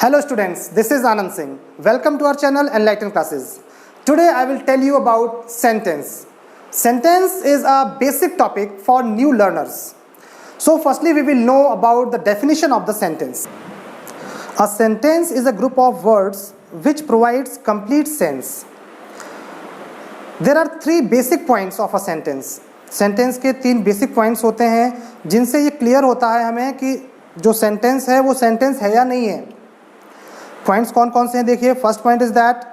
Hello students, this is Anand Singh. Welcome to our channel Enlighten Classes. Today I will tell you about sentence. Sentence is a basic topic for new learners. So firstly we will know about the definition of the sentence. A sentence is a group of words which provides complete sense. There are three basic points of a sentence. Sentence के तीन basic points होते हैं जिनसे ये clear होता है हमें कि जो सेंटेंस है वो सेंटेंस है या नहीं है. पॉइंट्स कौन कौन से हैं देखिए. First point is that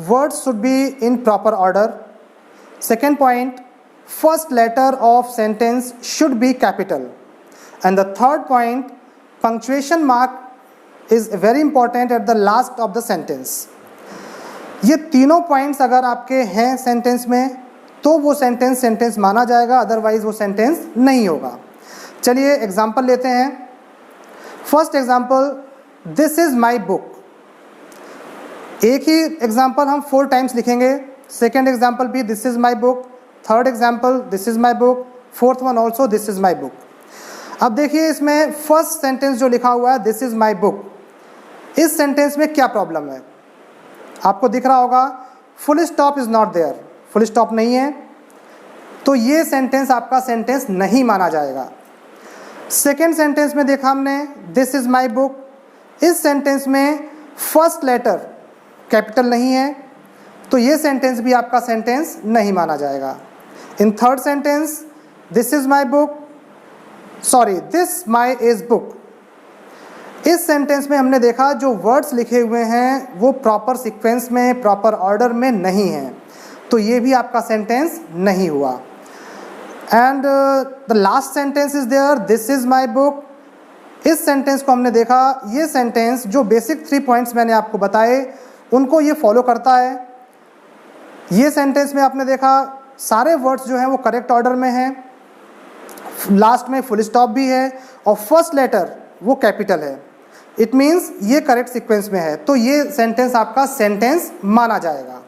words should be in proper order. Second point, first letter of sentence should be capital. And the third point, punctuation mark is very important at the last of the sentence. ये तीनों points अगर आपके हैं sentence में तो वो sentence माना जाएगा, अदरवाइज वो सेंटेंस नहीं होगा. चलिए एग्जाम्पल लेते हैं. First example, this is my book. एक ही एग्जाम्पल हम 4 टाइम्स लिखेंगे. सेकेंड एग्जाम्पल भी this is my book. Third example this is my book. Fourth one also this is my book. अब देखिए इसमें फर्स्ट सेंटेंस जो लिखा हुआ है दिस इज माई बुक, इस सेंटेंस में क्या प्रॉब्लम है आपको दिख रहा होगा. Full stop is not there, full stop नहीं है, तो ये सेंटेंस आपका सेंटेंस नहीं माना जाएगा. सेकेंड सेंटेंस में देखा हमने दिस इज माई बुक, इस सेंटेंस में फर्स्ट लेटर कैपिटल नहीं है, तो ये सेंटेंस भी आपका सेंटेंस नहीं माना जाएगा. In third sentence this is my book, sorry this my is book, इस सेंटेंस में हमने देखा जो वर्ड्स लिखे हुए हैं वो प्रॉपर सीक्वेंस में, प्रॉपर ऑर्डर में नहीं हैं, तो ये भी आपका सेंटेंस नहीं हुआ. And the last sentence is there this is my book, इस सेंटेंस को हमने देखा, ये सेंटेंस जो बेसिक 3 पॉइंट्स मैंने आपको बताए उनको ये फॉलो करता है. ये सेंटेंस में आपने देखा सारे वर्ड्स जो हैं वो करेक्ट ऑर्डर में हैं, लास्ट में फुल स्टॉप भी है और फर्स्ट लेटर वो कैपिटल है. इट मीन्स ये करेक्ट सीक्वेंस में है, तो ये सेंटेंस आपका सेंटेंस माना जाएगा.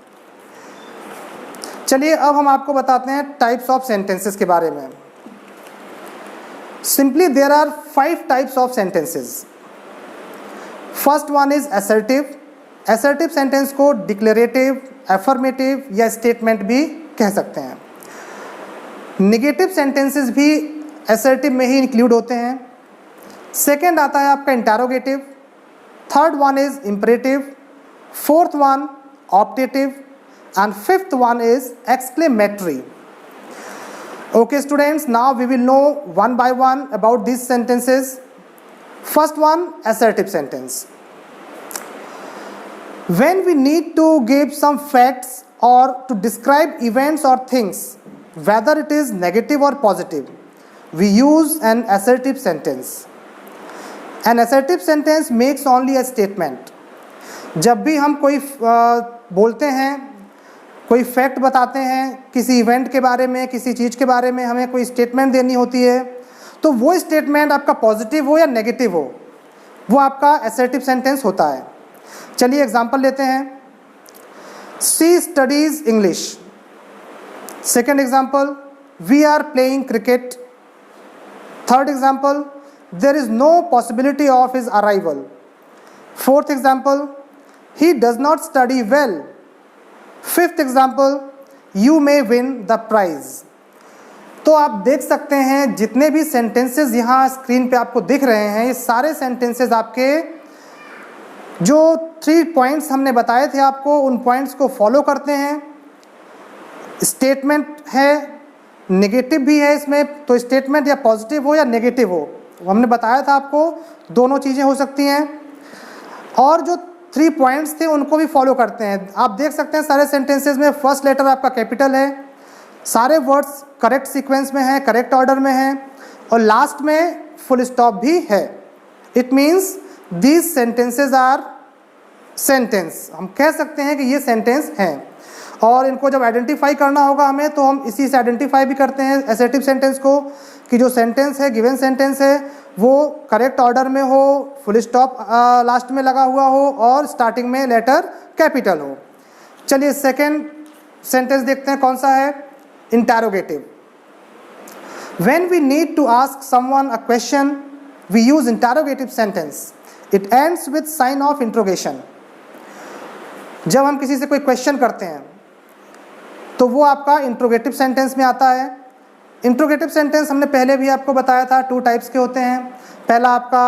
चलिए अब हम आपको बताते हैं टाइप्स ऑफ सेंटेंसेस के बारे में. Simply there are 5 types of sentences. First one is assertive. Assertive sentence को डिक्लेरेटिव, एफर्मेटिव या स्टेटमेंट भी कह सकते हैं. नेगेटिव सेंटेंसेस भी असर्टिव में ही इंक्लूड होते हैं. सेकेंड आता है आपका interrogative. Third one is imperative. Fourth one optative and fifth one is exclamatory. Okay students, now we will know one by one about these sentences. First one, assertive sentence. When we need to give some facts or to describe events or things, whether it is negative or positive, we use an assertive sentence. An assertive sentence makes only a statement. जब भी हम कोई बोलते हैं, कोई fact बताते हैं किसी इवेंट के बारे में, किसी चीज़ के बारे में हमें कोई स्टेटमेंट देनी होती है, तो वो स्टेटमेंट आपका पॉजिटिव हो या नेगेटिव हो, वो आपका असर्टिव सेंटेंस होता है. चलिए एग्जांपल लेते हैं. She studies English. Second example, we are playing cricket. Third example, there is no possibility of his arrival. Fourth example, he does not study well. Fifth example, you may win the prize. तो आप देख सकते हैं जितने भी sentences यहाँ screen पे आपको दिख रहे हैं, ये सारे सेंटेंसेस आपके जो 3 पॉइंट्स हमने बताए थे आपको, उन पॉइंट्स को फॉलो करते हैं. स्टेटमेंट है, नेगेटिव भी है इसमें, तो स्टेटमेंट या पॉजिटिव हो या नेगेटिव हो, हमने बताया था आपको दोनों चीज़ें हो सकती हैं. और जो 3 पॉइंट्स थे उनको भी फॉलो करते हैं. आप देख सकते हैं सारे सेंटेंसेस में फर्स्ट लेटर आपका कैपिटल है, सारे वर्ड्स करेक्ट सीक्वेंस में हैं, करेक्ट ऑर्डर में हैं, और लास्ट में फुल स्टॉप भी है. It means these sentences are sentence. हम कह सकते हैं कि ये सेंटेंस हैं, और इनको जब आइडेंटिफाई करना होगा हमें तो हम इसी से आइडेंटिफाई भी करते हैं असर्टिव सेंटेंस को, कि जो सेंटेंस है, गिवन सेंटेंस है, वो करेक्ट ऑर्डर में हो, फुल स्टॉप लास्ट में लगा हुआ हो और स्टार्टिंग में लेटर कैपिटल हो. चलिए सेकेंड सेंटेंस देखते हैं कौन सा है. Interrogative. When we need to ask someone a question we use interrogative sentence. It ends with sign of interrogation. जब हम किसी से कोई क्वेश्चन करते हैं तो वो आपका इंट्रोगेटिव सेंटेंस में आता है। इंट्रोगेटिव सेंटेंस हमने पहले भी आपको बताया था, 2 टाइप्स के होते हैं। पहला आपका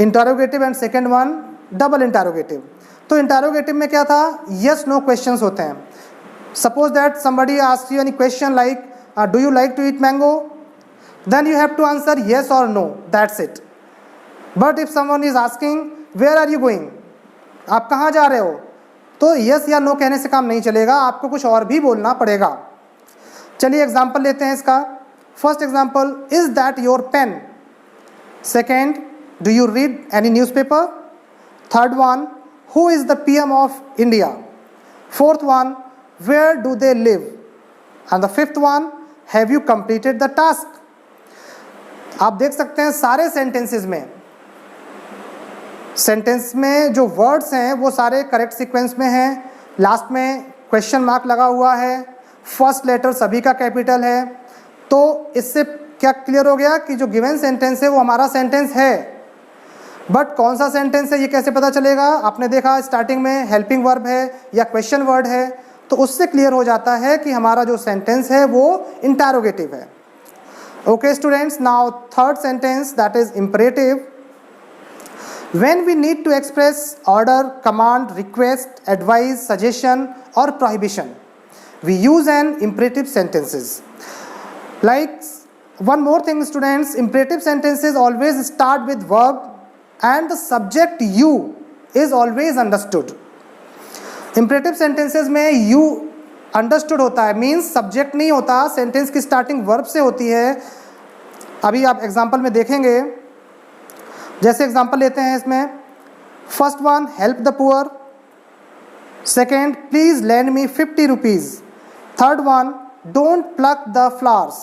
interrogative and second one double interrogative. तो इंटरोगेटिव में क्या था, यस नो क्वेश्चंस होते हैं। Suppose that somebody asks you any question like do you like to eat mango, then you have to answer yes or no, that's it. But if someone is asking where are you going, आप कहाँ जा रहे हो, तो yes या no कहने से काम नहीं चलेगा, आपको कुछ और भी बोलना पड़ेगा। चलिए एग्जाम्पल लेते हैं इसका। First example, is that your pen. Second, do you read any newspaper. Third one, who is the PM of India. Fourth one, where do they live, and the fifth one, have you completed the task। आप देख सकते हैं सारे sentences में जो words हैं वो सारे करेक्ट सीक्वेंस में हैं। लास्ट में क्वेश्चन मार्क लगा हुआ है, फर्स्ट लेटर सभी का कैपिटल है। तो इससे क्या क्लियर हो गया कि जो गिवन सेंटेंस है वो हमारा सेंटेंस है। बट कौन सा सेंटेंस है ये कैसे पता चलेगा? आपने देखा स्टार्टिंग में हेल्पिंग वर्ब है या क्वेश्चन वर्ड है, तो उससे क्लियर हो जाता है कि हमारा जो सेंटेंस है वो इंटरोगेटिव है। Okay students, now third sentence that is imperative. When we need to express order, command, request, advice, suggestion और prohibition, we use an imperative sentences. Like one more thing students, imperative sentences always start with verb and the subject you is always understood. Imperative sentences में you understood होता है, means subject नहीं होता, sentence की starting verb से होती है। अभी आप एग्जाम्पल में देखेंगे, जैसे एग्जाम्पल लेते हैं इसमें। First one, help the poor. Second, please land me 50 rupees. Third one, don't plug the flowers.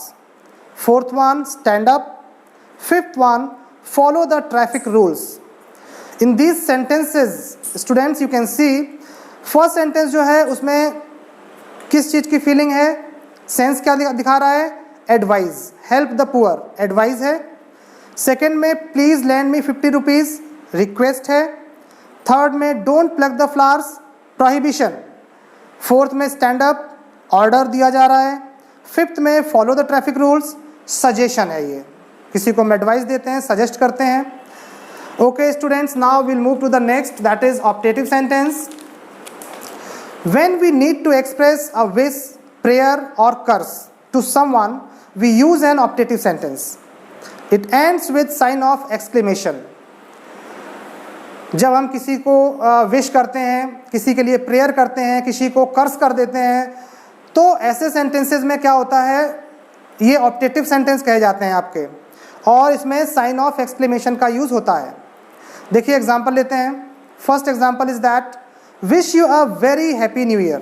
Fourth one, stand up. Fifth one, follow the traffic rules. In these sentences students you can see, first sentence जो है उसमें किस चीज़ की feeling है, sense क्या दिखा रहा है, advice, help the poor advice है। सेकेंड में please land me 50 rupees request है। थर्ड में don't plug the flowers prohibition. Fourth में स्टैंड अप ऑर्डर दिया जा रहा है। फिफ्थ में follow the traffic rules suggestion है, ये किसी को हम एडवाइस देते हैं, सजेस्ट करते हैं। Okay students, now will move to the next that is optative sentence. When we need to express a wish, prayer or curse to someone, we use an optative sentence. It ends with sign of exclamation. जब हम किसी को wish करते हैं, किसी के लिए prayer करते हैं, किसी को कर्स कर देते हैं, तो ऐसे सेंटेंसेस में क्या होता है, ये ऑप्टेटिव सेंटेंस कहे जाते हैं आपके, और इसमें साइन ऑफ एक्सक्लेमेशन का यूज़ होता है। देखिए एग्जाम्पल लेते हैं। First example is that, wish you a very happy new year.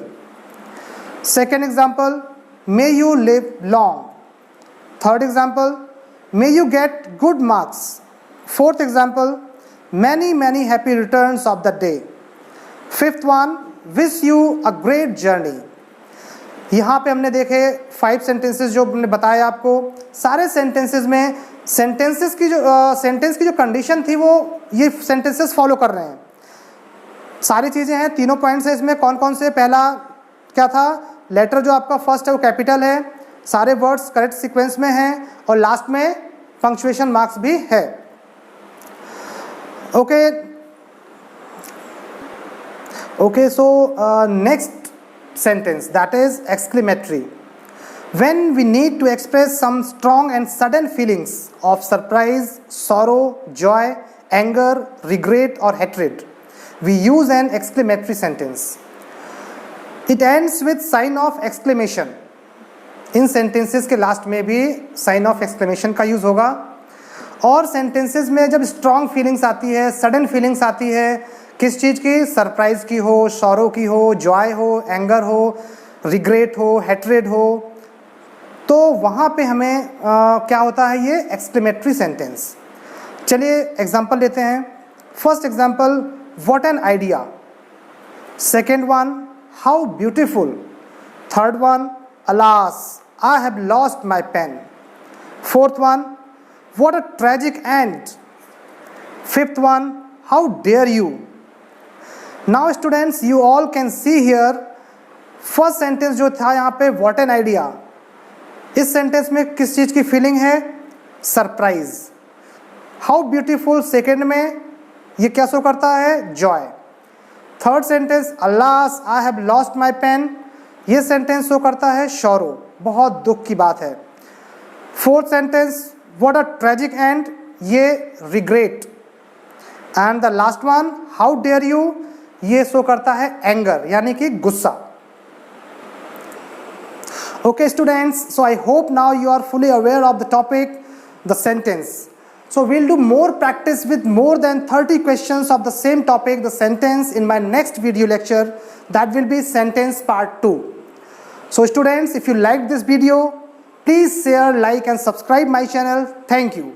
Second example, may you live long. Third example, may you get good marks. Fourth example, many happy returns of the day. Fifth one, wish you a great journey. यहाँ पे हमने देखे 5 sentences जो हमने बताए आपको। सारे sentences में सेंटेंस की जो कंडीशन थी वो ये सेंटेंसेस फॉलो कर रहे हैं। सारी चीज़ें हैं, तीनों पॉइंट्स हैं इसमें। कौन कौन से? पहला क्या था, लेटर जो आपका फर्स्ट है वो कैपिटल है, सारे वर्ड्स करेक्ट सीक्वेंस में हैं, और लास्ट में पंक्चुएशन मार्क्स भी है। Okay so next sentence that is exclamatory. When we need to express some strong and sudden feelings of surprise, sorrow, joy, anger, regret और hatred, we use an exclamatory sentence. It ends with sign of exclamation. In sentences के last में भी sign of exclamation का use होगा। और sentences में जब strong feelings आती है, sudden feelings आती है, किस चीज़ की, सरप्राइज की हो, sorrow की हो, joy हो, anger हो, regret हो, hatred हो, तो वहाँ पे हमें क्या होता है, ये exclamatory sentence। चलिए एग्जाम्पल लेते हैं। First example, what an idea. Second one, how beautiful. Third one, alas, I have lost my pen. Fourth one, what a tragic end. Fifth one, how dare you. Now students, you all can see here first sentence जो था यहाँ पे what an idea. इस sentence में किस चीज़ की feeling है? Surprise. How beautiful second में ये क्या शो करता है? Joy. Third sentence alas I have lost my pen, ये सेंटेंस शो करता है शोरो, बहुत दुख की बात है. Fourth sentence what a tragic end, ये regret. And the last one how dare you, ये शो करता है एंगर यानी कि गुस्सा. Okay students, so I hope now you are fully aware of the topic, the sentence. So we'll do more practice with more than 30 questions of the same topic, the sentence, in my next video lecture. That will be sentence part 2. So students, if you liked this video, please share, like and subscribe my channel. Thank you.